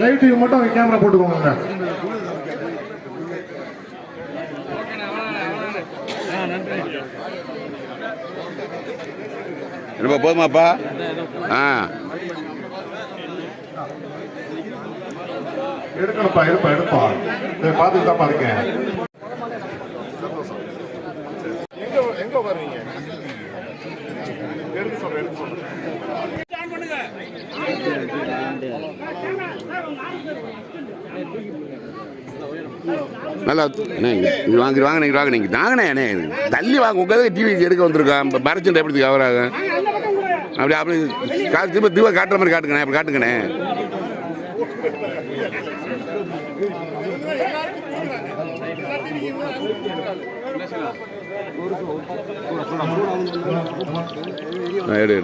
Light மட்டும் camera போட்டுக்கோங்க. என்னப்பா போதுமாப்பா? எடுக்கணும்ப்பா, எடுப்பா பார்த்துட்டு தான் பாருங்க. எங்க வர்றீங்க? எடுக்க சொல்றேன். நல்லா வாங்க நீங்கள் வாங்க நீங்கள் தாங்கண்ணே தள்ளி வாங்க. உட்காந்து டிவி எடுக்க வந்திருக்கோம். இப்போ மறைச்சு எப்படி கவர் ஆகும்? அப்படி திரும்ப திரும்ப காட்டுற மாதிரி காட்டுங்கண்ணே. அப்படி காட்டுங்கண்ணே. எடு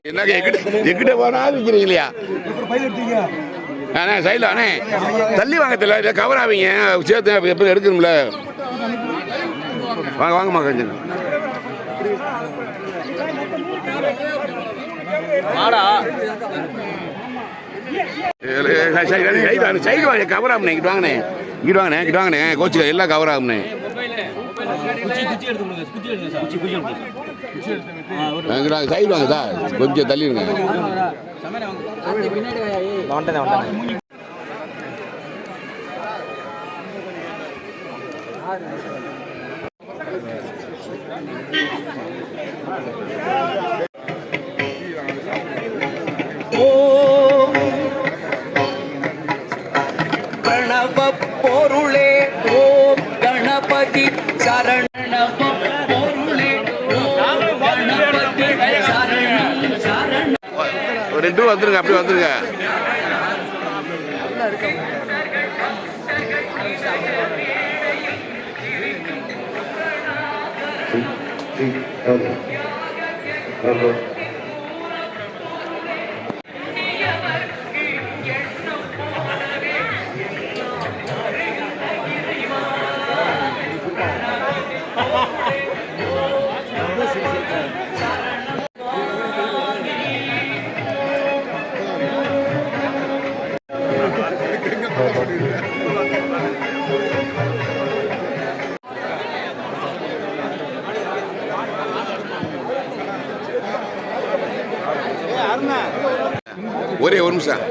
என்னங்க எங்கிட்ட போனாலும் விற்கிறீங்க இல்லையா? அண்ணே சைடில் அண்ணே தள்ளி வாங்க தெரியல கவர் ஆவீங்க. சேர்த்து எப்படி எடுக்கணும்ல? வாங்க வாங்கம்மா கொஞ்சம் சைடு வாங்க கவர் ஆகும்ண்ணே. இங்கிட்டு வாங்கண்ணே இங்கிட்டு வாங்கண்ணே இங்கிட்டு வாங்கண்ணே கோச்சு எல்லாம் கவர் ஆகும்ண்ணே. சைடு வாங்க சார் கொஞ்சம் தள்ளிடுங்க. கணப பொருளே ஓம் கணபதி சரண பொருளே கணபதி சரண. ஒரு 2 வந்துருங்க. அப்படி வந்துருங்க. ஒரே ஒரு நிமிஷம்.